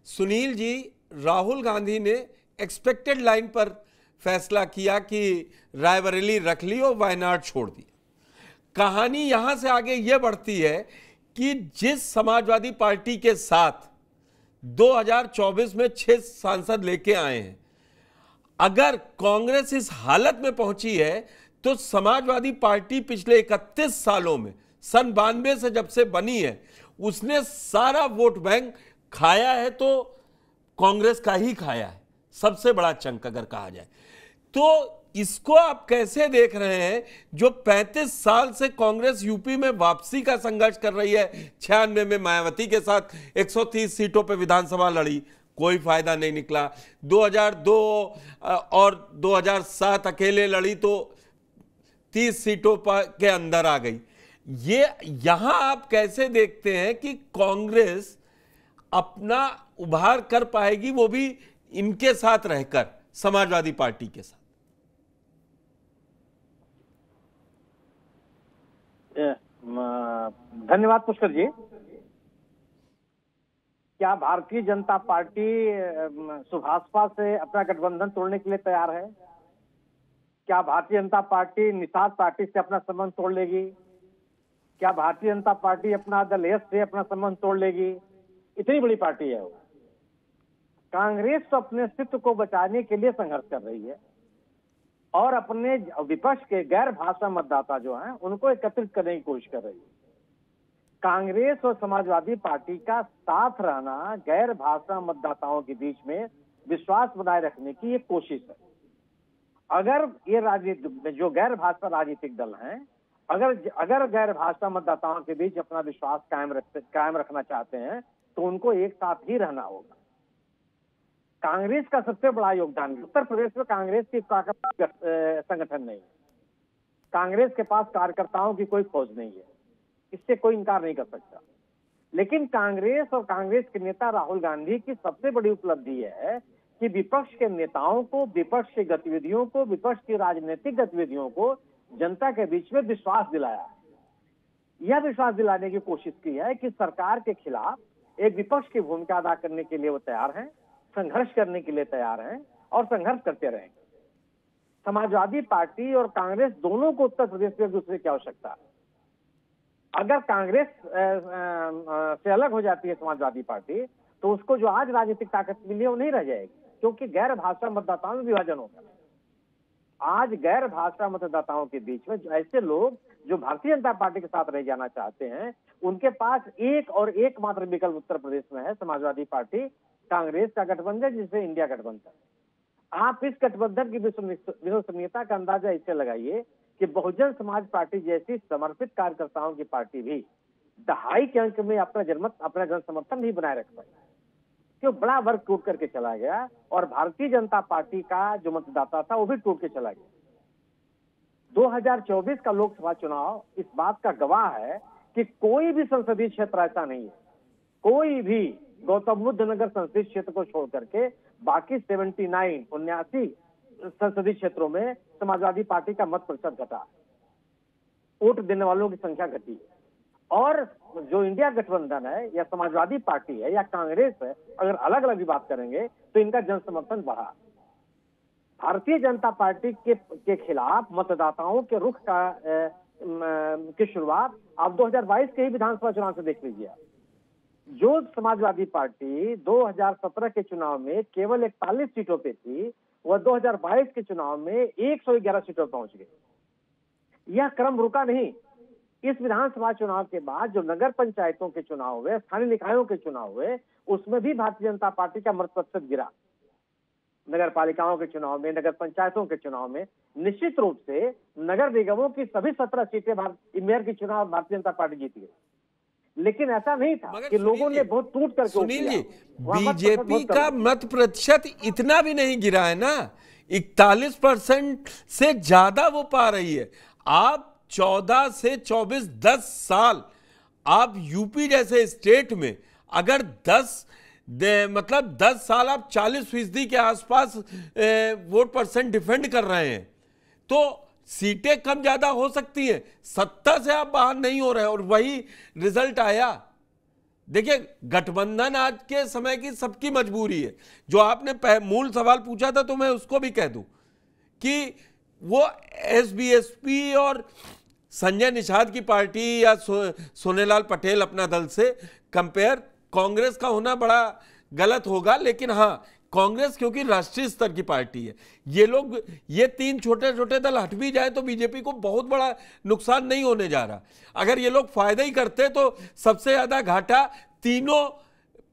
सुनील जी, राहुल गांधी ने expected line पर फैसला किया कि रायबरेली रख ली और वायनाड छोड़ दी। कहानी यहां से आगे यह बढ़ती है कि जिस समाजवादी पार्टी के साथ 2024 में 6 सांसद लेके आए हैं, अगर कांग्रेस इस हालत में पहुंची है तो समाजवादी पार्टी पिछले 31 सालों में, सन 92 से जब से बनी है, उसने सारा वोट बैंक खाया है तो कांग्रेस का ही खाया है, सबसे बड़ा चंक अगर कहा जाए तो। इसको आप कैसे देख रहे हैं, जो 35 साल से कांग्रेस यूपी में वापसी का संघर्ष कर रही है, 96 में मायावती के साथ 130 सीटों पर विधानसभा लड़ी, कोई फायदा नहीं निकला। 2002 और 2007 अकेले लड़ी तो 30 सीटों के अंदर आ गई। ये यहां आप कैसे देखते हैं कि कांग्रेस अपना उभार कर पाएगी, वो भी इनके साथ रहकर, समाजवादी पार्टी के साथ? धन्यवाद पुष्कर जी। क्या भारतीय जनता पार्टी सुभाषपा से अपना गठबंधन तोड़ने के लिए तैयार है? क्या भारतीय जनता पार्टी निषाद पार्टी से अपना संबंध तोड़ लेगी? क्या भारतीय जनता पार्टी अपना दल एस से अपना संबंध तोड़ लेगी? इतनी बड़ी पार्टी है वो। कांग्रेस तो अपने अस्तित्व को बचाने के लिए संघर्ष कर रही है और अपने विपक्ष के गैर भाषा मतदाता जो हैं उनको एकत्रित करने की कोशिश कर रही है। कांग्रेस और समाजवादी पार्टी का साथ रहना गैर भाषा मतदाताओं के बीच में विश्वास बनाए रखने की एक कोशिश है। अगर ये राजनीतिक जो गैर भाषा राजनीतिक दल हैं, अगर गैर भाषा मतदाताओं के बीच अपना विश्वास कायम रखना चाहते हैं तो उनको एक साथ ही रहना होगा। कांग्रेस का सबसे बड़ा योगदान, उत्तर प्रदेश में कांग्रेस की संगठन नहीं है, कांग्रेस के पास कार्यकर्ताओं की कोई फौज नहीं है, इससे कोई इनकार नहीं कर सकता। लेकिन कांग्रेस और कांग्रेस के नेता राहुल गांधी की सबसे बड़ी उपलब्धि है कि विपक्ष के नेताओं को, विपक्ष की गतिविधियों को, विपक्ष की राजनीतिक गतिविधियों को जनता के बीच में विश्वास दिलाया। यह विश्वास दिलाने की कोशिश की है कि सरकार के खिलाफ एक विपक्ष की भूमिका अदा करने के लिए वो तैयार हैं, संघर्ष करने के लिए तैयार हैं और संघर्ष करते रहेंगे। समाजवादी पार्टी और कांग्रेस दोनों को उत्तर प्रदेश में एक दूसरे की आवश्यकता है। अगर कांग्रेस से अलग हो जाती है समाजवादी पार्टी तो उसको जो आज राजनीतिक ताकत मिली है वो नहीं रह जाएगी, क्योंकि गैर भाषा मतदाताओं में विभाजन होगा। आज गैर भाषा मतदाताओं के बीच में ऐसे लोग जो भारतीय जनता पार्टी के साथ रह जाना चाहते हैं, उनके पास एक और एकमात्र विकल्प उत्तर प्रदेश में है, समाजवादी पार्टी कांग्रेस का गठबंधन, जिसे इंडिया गठबंधन। आप इस गठबंधन की विश्वसनीयता का अंदाजा इससे लगाइए कि बहुजन समाज पार्टी जैसी समर्पित कार्यकर्ताओं की पार्टी भी दहाई के अंक में अपना जन समर्थन नहीं बनाए रख पाई, क्यों बड़ा वर्ग टूट करके चला गया और भारतीय जनता पार्टी का जो मतदाता था वो भी टूट के चला गया। 2024 का लोकसभा चुनाव इस बात का गवाह है कि कोई भी संसदीय क्षेत्र ऐसा नहीं है, कोई भी गौतम बुद्ध नगर संसदीय क्षेत्र को छोड़ करके बाकी 79 संसदीय क्षेत्रों में समाजवादी पार्टी का मत प्रतिशत घटा, वोट देने वालों की संख्या घटी। और जो इंडिया गठबंधन है या समाजवादी पार्टी है या कांग्रेस है, अगर अलग अलग भी बात करेंगे तो इनका जन समर्थन बढ़ा। भारतीय जनता पार्टी के खिलाफ मतदाताओं के रुख की शुरुआत आप 2022 के ही विधानसभा चुनाव से देख लीजिए। जो समाजवादी पार्टी 2017 के चुनाव में केवल 41 सीटों पे थी, वह 2022 के चुनाव में 111 सीटों पर पहुंच गई। यह क्रम रुका नहीं। इस विधानसभा चुनाव के बाद जो नगर पंचायतों के चुनाव हुए, स्थानीय निकायों के चुनाव हुए, उसमें भी भारतीय जनता पार्टी का मत प्रतिशत गिरा। नगर पालिकाओं के चुनाव में, नगर पंचायतों के चुनाव में निश्चित रूप से नगर निगमों की सभी 17 सीटें मेयर की चुनाव भारतीय जनता पार्टी जीती है। लेकिन ऐसा नहीं था कि लोगों ने बहुत टूट करके। सुनील जी, बीजेपी का मत प्रतिशत इतना भी नहीं गिरा है ना, 41% से ज्यादा वो पा रही है। आप 14 से 24, 10 साल आप यूपी जैसे स्टेट में अगर 10 साल आप 40% के आसपास वोट परसेंट डिफेंड कर रहे हैं तो सीटें कम ज्यादा हो सकती हैं, 70 से आप बाहर नहीं हो रहे और वही रिजल्ट आया। देखिए, गठबंधन आज के समय की सबकी मजबूरी है। जो आपने मूल सवाल पूछा था तो मैं उसको भी कह दूं कि वो एसबीएसपी और संजय निषाद की पार्टी या सोनेलाल पटेल अपना दल से कंपेयर कांग्रेस का होना बड़ा गलत होगा, लेकिन हाँ, कांग्रेस क्योंकि राष्ट्रीय स्तर की पार्टी है, ये तीन छोटे छोटे दल हट भी जाए तो बीजेपी को बहुत बड़ा नुकसान नहीं होने जा रहा। अगर ये लोग फायदा ही करते तो सबसे ज्यादा घाटा तीनों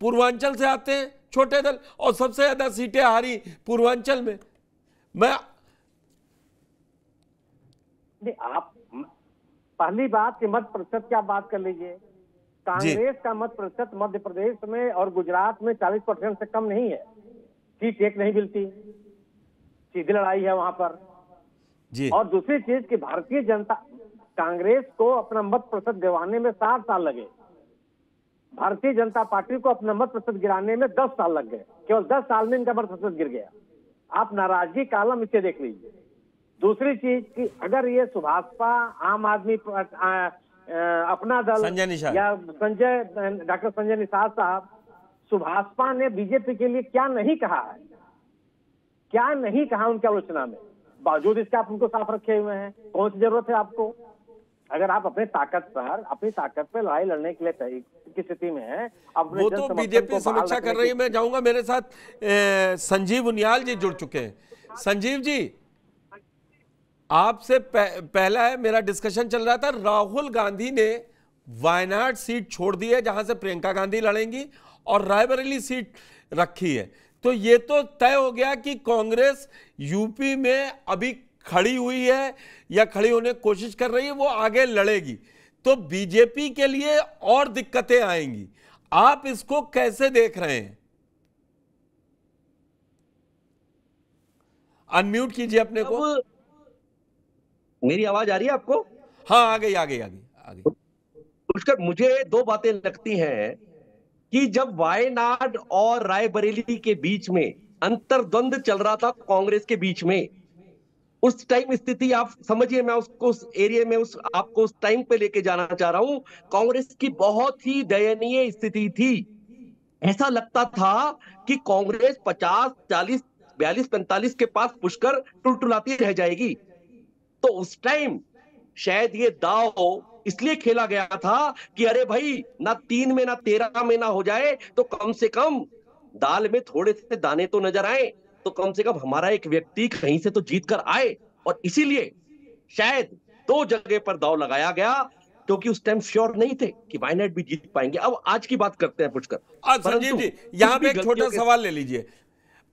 पूर्वांचल से आते हैं छोटे दल, और सबसे ज्यादा सीटें हारी पूर्वांचल में। आप पहली बात कि मत प्रतिशत की आप बात कर लीजिए। कांग्रेस का मत प्रतिशत मध्य प्रदेश में और गुजरात में 40% से कम नहीं है। सीट एक नहीं मिलती, सीधी लड़ाई है वहां पर जी। और दूसरी चीज कि भारतीय जनता कांग्रेस को अपना मत प्रतिशत गिराने में 60 साल लगे, भारतीय जनता पार्टी को अपना मत प्रतिशत गिराने में 10 साल लग गए। केवल 10 साल में इनका मत प्रतिशत गिर गया। आप नाराजगी कालम इसे देख लीजिए। दूसरी चीज कि अगर ये सुभाषपा, आम आदमी, अपना दल या डॉक्टर संजय निषाद साहब, सुभाषपा ने बीजेपी के लिए क्या नहीं कहा है, क्या नहीं कहा उनकी आलोचना में, बावजूद इसके आप उनको साफ रखे हुए हैं। कौन सी जरूरत है आपको? अगर आप अपनी ताकत पर लड़ाई लड़ने के लिए की स्थिति में है, वो तो बीजेपी समीक्षा कर रही है। मैं जाऊंगा, मेरे साथ संजीव उनियाल जी जुड़ चुके हैं। संजीव जी, आपसे पहला है मेरा डिस्कशन चल रहा था, राहुल गांधी ने वायनाड सीट छोड़ दी है जहां से प्रियंका गांधी लड़ेंगी, और रायबरेली सीट रखी है। तो ये तो तय हो गया कि कांग्रेस यूपी में अभी खड़ी हुई है या खड़ी होने की कोशिश कर रही है, वो आगे लड़ेगी। तो बीजेपी के लिए और दिक्कतें आएंगी। आप इसको कैसे देख रहे हैं? अनम्यूट कीजिए अपने को। मेरी आवाज आ रही है आपको? हाँ, आ गई। पुष्कर, मुझे दो बातें लगती हैं कि जब वायनाड और रायबरेली के बीच में अंतर्द्वंद चल रहा था कांग्रेस के बीच में, उस टाइम स्थिति आप समझिए, मैं उसको उस एरिया में आपको उस टाइम पे लेके जाना चाह रहा हूं। कांग्रेस की बहुत ही दयनीय स्थिति थी। ऐसा लगता था कि कांग्रेस 50, 40, 42, 45 के पास पुष्कर टुलटुलाती रह जाएगी। तो उस टाइम शायद ये दांव इसलिए खेला गया था कि अरे भाई, ना 3 में ना 13 में ना हो जाए तो कम से कम दाल में थोड़े से दाने तो नजर आए, तो कम से कम हमारा एक व्यक्ति कहीं से तो जीत कर आए। और इसीलिए शायद 2 जगह पर दांव लगाया गया, क्योंकि उस टाइम श्योर नहीं थे कि वायनाड भी जीत पाएंगे। अब आज की बात करते हैं पुष्कर। संजीव जी, यहां पे एक छोटा सवाल ले लीजिए।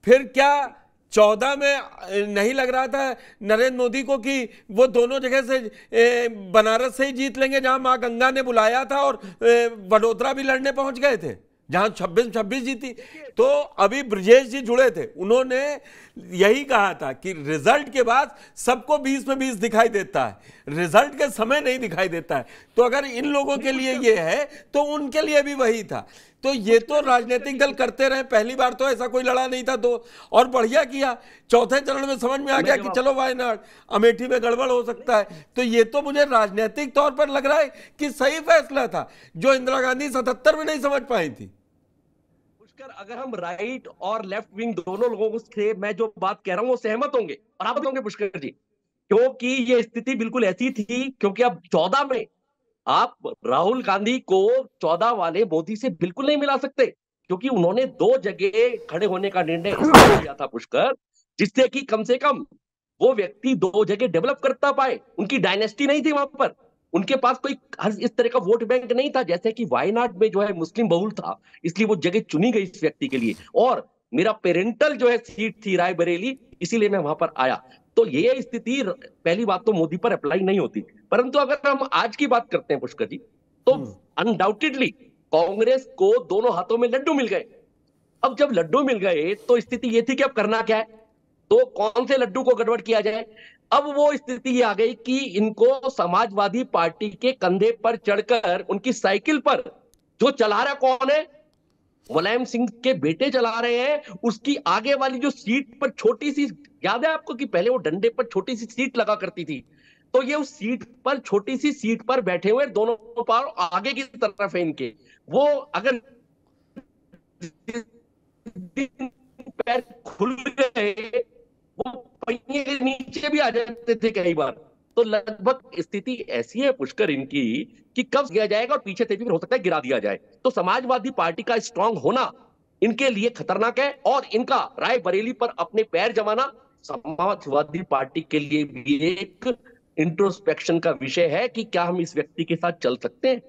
फिर क्या 14 में नहीं लग रहा था नरेंद्र मोदी को कि वो दोनों जगह से बनारस से ही जीत लेंगे, जहां मां गंगा ने बुलाया था, और वडोदरा भी लड़ने पहुंच गए थे जहां 26 जीती? तो अभी ब्रजेश जी जुड़े थे, उन्होंने यही कहा था कि रिजल्ट के बाद सबको 20 में 20 दिखाई देता है, रिजल्ट के समय नहीं दिखाई देता है। तो अगर इन लोगों के लिए ये है तो उनके लिए भी वही था। तो ये तो राजनीतिक दल करते रहे, पहली बार तो ऐसा कोई लड़ा नहीं था। तो और बढ़िया किया, चौथे चरण में समझ में आ गया कि चलो वायनाड, अमेठी में गड़बड़ हो सकता है। तो ये तो मुझे राजनीतिक तौर पर लग रहा है कि सही फैसला था, जो इंदिरा गांधी 77 में नहीं समझ पाई थी। पुष्कर, अगर हम राइट और लेफ्ट विंग दोनों लोगों से मैं जो बात कह रहा हूं वो सहमत होंगे, और आप बताओगे पुष्कर जी, क्योंकि ये स्थिति बिल्कुल ऐसी थी। क्योंकि अब 14 में आप राहुल गांधी को 14 वाले मोदी से बिल्कुल नहीं मिला सकते, क्योंकि उन्होंने 2 जगह खड़े होने का निर्णय इसलिए लिया था पुष्कर, जिससे कि कम से कम वो व्यक्ति 2 जगह डेवलप करता पाए। उनकी डायनेस्टी नहीं थी वहां पर, उनके पास कोई इस तरह का वोट बैंक नहीं था, जैसे कि वायनाड में जो है मुस्लिम बहुल था, इसलिए वो जगह चुनी गई इस व्यक्ति के लिए। और मेरा पेरेंटल जो है सीट थी रायबरेली, इसीलिए मैं वहां पर आया। तो ये स्थिति पहली बात तो मोदी पर अप्लाई नहीं होती। परंतु अगर हम आज की बात करते हैं पुष्कर जी, तो अनडाउटेडली कांग्रेस को दोनों हाथों में लड्डू मिल गए। अब जब लड्डू मिल गए तो स्थिति ये थी कि अब करना क्या है, तो कौन से लड्डू को गड़बड़ किया जाए। अब वो स्थिति ये आ गई कि इनको समाजवादी पार्टी के कंधे पर चढ़कर उनकी साइकिल पर जो चला रहा कौन है, मुलायम सिंह के बेटे चला रहे हैं। उसकी आगे वाली जो सीट पर छोटी सी, याद है आपको कि पहले वो डंडे पर छोटी सी सीट लगा करती थी, तो ये उस सीट पर, छोटी सी सीट पर बैठे हुए, दोनों पार आगे की तरफ है इनके, वो अगर दिन पैर खुल गए वो पहिए के नीचे भी आ जाते थे कई बार। तो लगभग स्थिति ऐसी है पुष्कर इनकी कि कब किया जाएगा और पीछे से भी हो सकता है गिरा दिया जाए। तो समाजवादी पार्टी का स्ट्रांग होना इनके लिए खतरनाक है, और इनका रायबरेली पर अपने पैर जमाना समाजवादी पार्टी के लिए भी एक इंट्रोस्पेक्शन का विषय है कि क्या हम इस व्यक्ति के साथ चल सकते हैं।